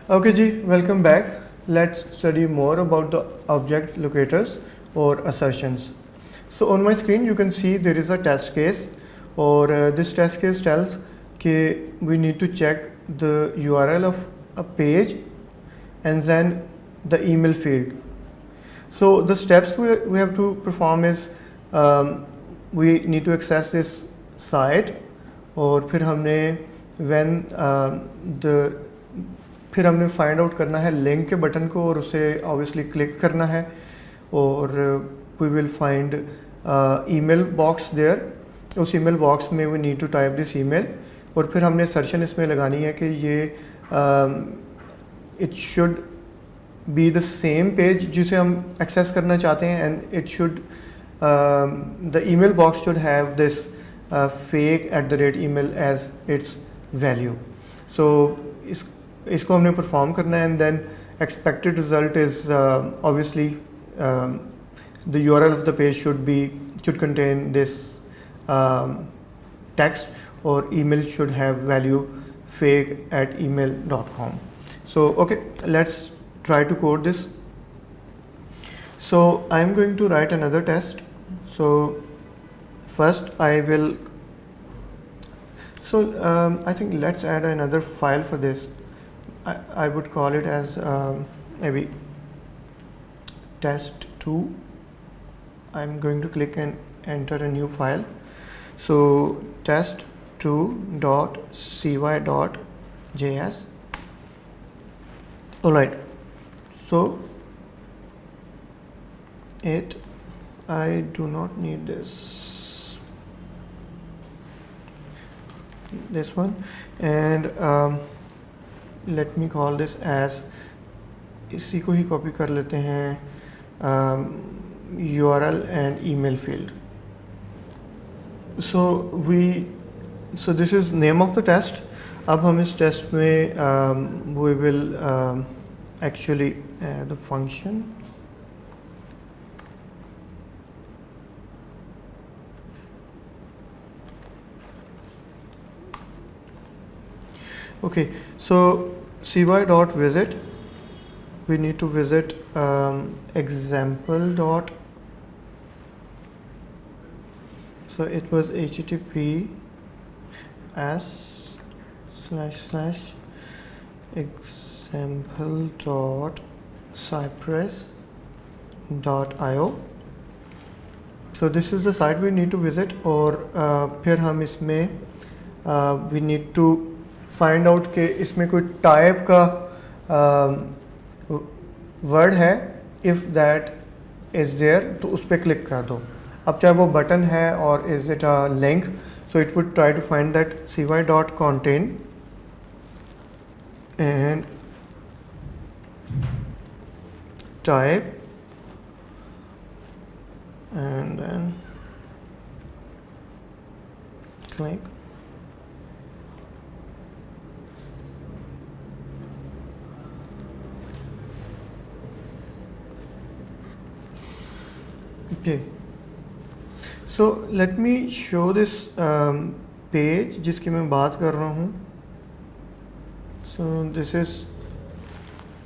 Okay ji, welcome back. Let's study more about the object locators or assertions. So on my screen you can see there is a test case, or this test case tells that we need to check the URL of a page and then the email field. So the steps we have to perform is we need to access this site, और फिर हमने when the फिर हमने find out करना है link के button को और उसे ऑब्वियसली क्लिक करना है, और we will find email box there. उस ईमेल बॉक्स में we need to type this email, और फिर हमने सर्शन इसमें लगानी है कि ये it should be the same page जिसे हम एक्सेस करना चाहते हैं, and it should the email box should have this fake@email as its value. So इसको हमने परफॉर्म करना है, and then expected result is obviously the URL of the page should contain this text, और email should have value fake@email.com. So okay, let's try to code this. So I'm going to write another test. So first I will I think let's add another file for this. I would call it as maybe test2. I'm going to click and enter a new file. So test2.cy.js. Alright, so I do not need this one, and let me call this as, इसी को ही copy कर लेते हैं, URL and email field. So this is name of the test. अब हम इस test में we will actually add the function. Okay, so cy.visit, we need to visit example dot, so it was https://example.cypress.io. so this is the site we need to visit, और फिर हम इसमें we need to find out के इसमें कोई type का word है, if that is there तो उस पर क्लिक कर दो। अब चाहे वो बटन है और is it a link, so it would try to find that cy.contain and type and then click. Okay, so let me show this page जिसकी मैं बात कर रहा हूँ. So this is,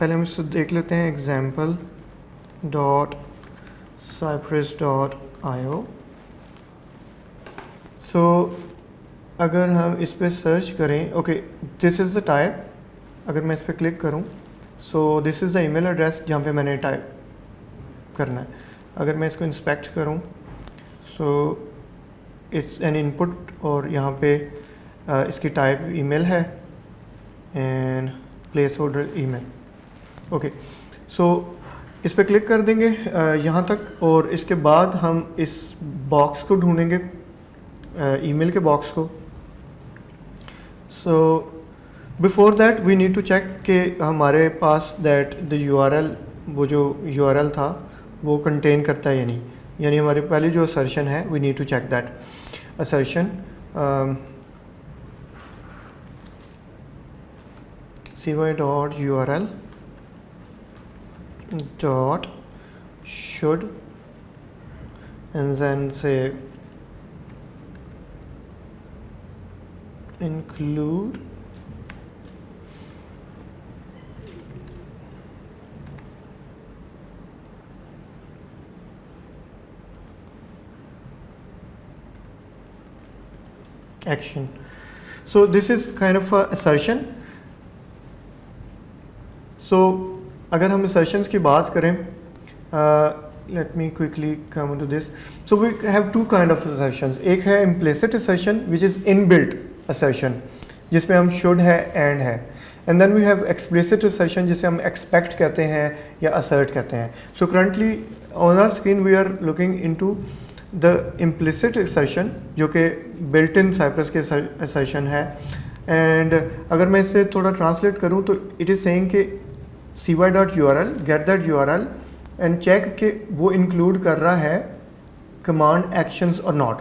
पहले हम इसको देख लेते हैं, example.cypress.io. So अगर हम इस पर सर्च करें, okay, this is the type. अगर मैं इस पर क्लिक करूँ, so this is the email address जहाँ पे मैंने टाइप करना है. अगर मैं इसको इंस्पेक्ट करूं, सो इट्स एन इनपुट, और यहाँ पे इसकी टाइप ईमेल है and placeholder email. Okay, so इस पर क्लिक कर देंगे यहाँ तक, और इसके बाद हम इस बॉक्स को ढूंढेंगे, ईमेल के बॉक्स को. So before that we need to check कि हमारे पास दैट द URL, वो जो URL था वो कंटेन करता है या नहीं. यानी हमारी पहली जो असर्शन है, we need to check that assertion. cy.url dot should, and then say include action. So this is kind of a assertion. So अगर हम assertions की बात करें, let me quickly come to this. So we have two kind of assertions. एक है implicit assertion which is inbuilt assertion जिसमें हम should है and है, and then we have explicit assertion जिसे हम expect कहते हैं या assert कहते हैं. So currently on our screen we are looking into the implicit assertion जो कि built in Cypress के assertion है. And अगर मैं इसे थोड़ा translate करूँ तो it is saying कि cy.url get that URL and check कि वो include कर रहा है command actions or not,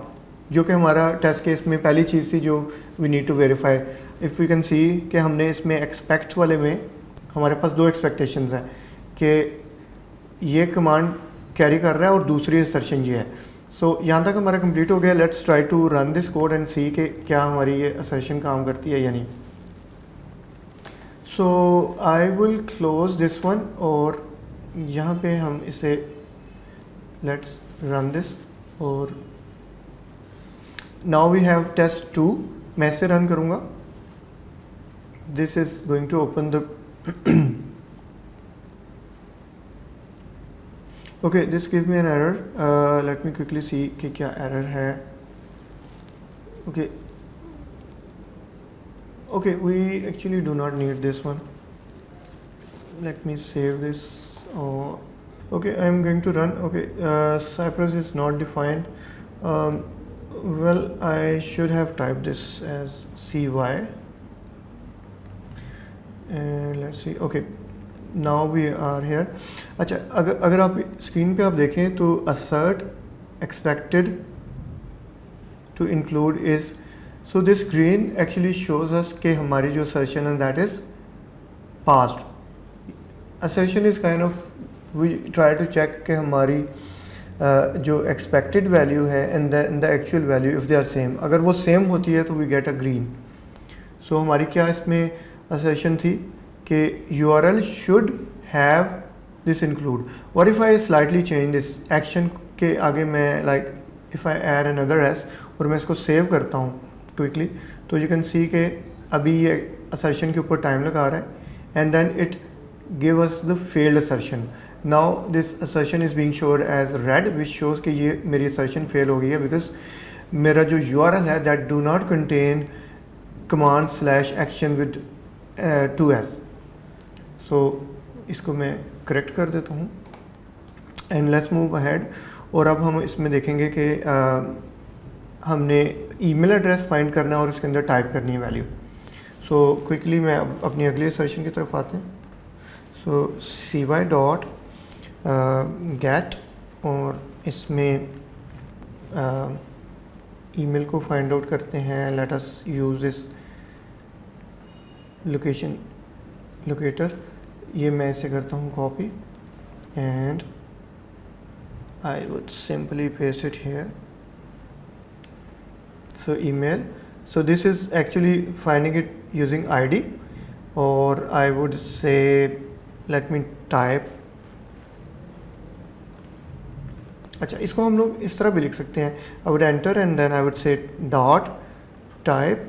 जो कि हमारा टेस्ट केस में पहली चीज़ थी जो we need to verify. If we can see कि हमने इसमें expect वाले में हमारे पास दो expectations हैं कि ये command कैरी कर रहा है और दूसरी assertion ये है. So यहाँ तक हमारा कंप्लीट हो गया. Let's try to run this code and see कि क्या हमारी ये assertion काम करती है या नहीं. So I will close this one और यहाँ पे हम इसे let's run this और now we have test 2. मैं इसे रन करूँगा. This is going to open the okay, this gives me an error. Let me quickly see कि क्या error है. Okay, we actually do not need this one. Let me save this. Okay, I am going to run. Okay, Cypress is not defined. Well, I should have typed this as cy. And let's see. Okay, now we are here. अच्छा, अगर आप screen पे आप देखें तो assert expected to include is, so this green actually shows us कि हमारी जो assertion and that is passed. Assertion is kind of we try to check कि हमारी जो expected value है and the actual value if they are same. अगर वो same होती है तो we get a green. So हमारी क्या इसमें assertion थी कि URL should have this include. What if I slightly change this action के आगे मैं like if I add another s और मैं इसको save करता हूँ quickly, तो you can see कि अभी ये assertion के ऊपर time लगा रहा है and then it give us the failed assertion. Now this assertion is being showed as red which shows कि ये मेरी assertion fail हो गई है because मेरा जो URL है that do not contain command/action with 2s. So इसको मैं correct कर देता हूँ and let's move ahead. और अब हम इसमें देखेंगे कि हमने email address find करना है और उसके अंदर type करनी है value. So quickly मैं अपनी अगली assertion की तरफ आते हैं. So cy dot get और इसमें email को find out करते हैं. Let us use this locator. ये मैं इसे करता हूँ copy and I would simply paste it here. So email. So this is actually finding it using ID, or I would say let me type. अच्छा, इसको हम लोग इस तरह भी लिख सकते हैं. I would enter and then I would say dot type.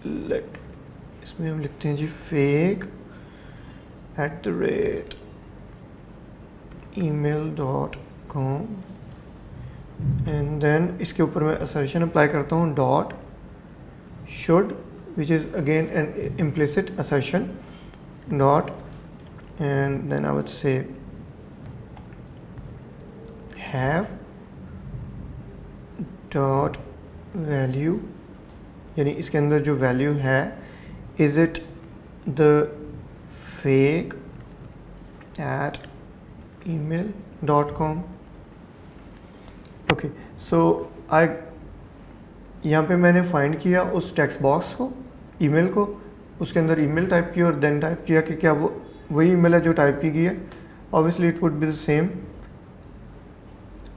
Let इसमें हम लिखते हैं जी fake @email.com and then इसके ऊपर मैं assertion apply करता हूँ dot should which is again an implicit assertion dot and then I would say have dot value, यानी इसके अंदर जो value है is it the fake @email.com. okay, so I यहाँ पे मैंने फाइंड किया उस टेक्स्ट बॉक्स को, ईमेल को, उसके अंदर ईमेल टाइप किया और देन टाइप किया कि क्या वो वही ईमेल है जो टाइप की गई है. Obviously it would be the same.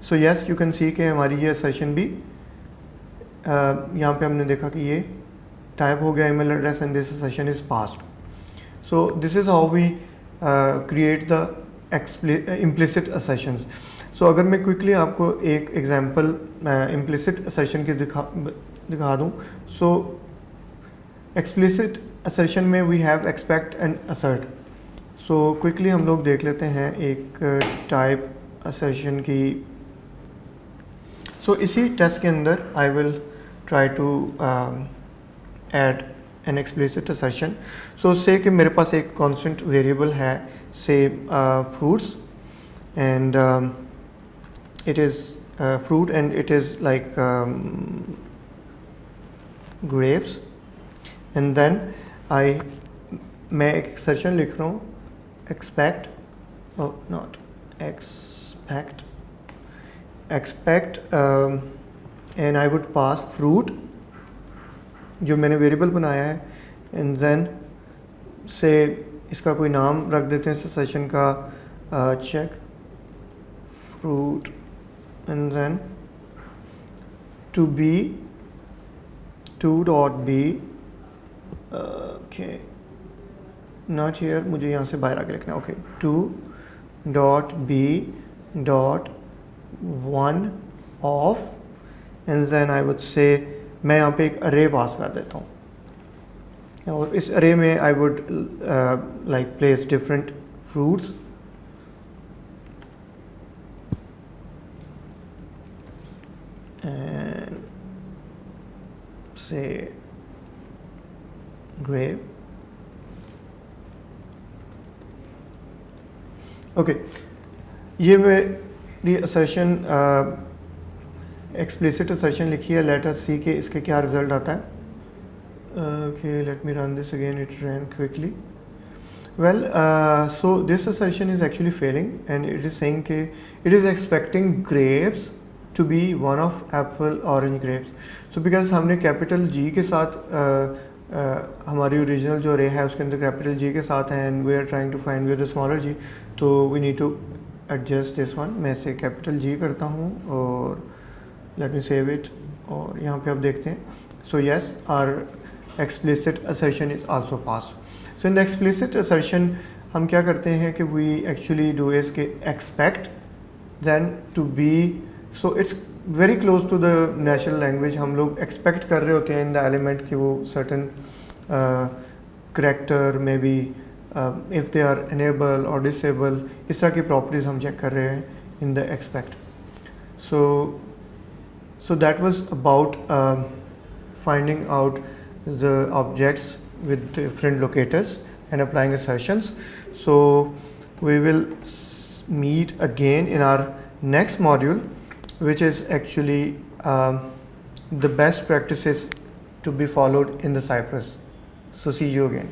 So yes you can see कि हमारी ये असर्शन भी यहाँ पे हमने देखा कि ये टाइप हो गया email address and this assertion is passed. So this is how we create the implicit assertions. So अगर मैं क्विकली आपको एक एग्जांपल इम्प्लिसिट असर्शन की दिखा दूँ, सो एक्सप्लिसिट असर्शन में we have expect and assert. So quickly हम लोग देख लेते हैं एक टाइप असर्शन की। सो इसी टेस्ट के अंदर I will try to add an explicit assertion. So say कि मेरे पास एक कांस्टेंट वेरिएबल है, say fruits, and it is fruit and it is like grapes, and then मैं एक एक्सप्रेशन लिख रहा हूँ, expect and I would pass fruit जो मैंने वेरिएबल बनाया है, and then से इसका कोई नाम रख देते हैं सेशन का, check fruit, and then to dot b, okay, not here, मुझे यहाँ से बाहर आके लिखना है, okay, 2 dot b dot 1 of, and then I would say मैं यहाँ पे एक array पास कर देता हूँ, और इस array में I would like place different fruits, and say grape. Okay, ये मेरी असर्शन एक्सप्लिसिट असर्शन लिखी है। लेट अस सी के इसके क्या रिजल्ट आता है। Okay, let me run this again, it run quickly. Well, so this assertion is actually failing and it is saying के it is expecting grapes to be one of apple orange grapes. So because हमने capital G के साथ हमारी original जो रे है उसके अंदर कैपिटल जी के साथ है, and we are trying to find with the smaller G, तो we need to adjust this one. मैं इसे कैपिटल जी करता हूँ और लेट मी सेव इट, और यहाँ पे आप देखते हैं। So yes, our explicit assertion is also pass. So in the explicit assertion हम क्या करते हैं कि वी एक्चुअली डू इज के expect then to be, so it's very close to the natural language. हम लोग एक्सपेक्ट कर रहे होते हैं इन द एलिमेंट कि वो सर्टन करेक्टर में be if they are enable और डिसेबल, इस तरह की प्रॉपर्टीज़ हम चेक कर रहे हैं in the expect. So that was about finding out the objects with different locators and applying assertions. So we will meet again in our next module, which is actually the best practices to be followed in the Cypress. So see you again.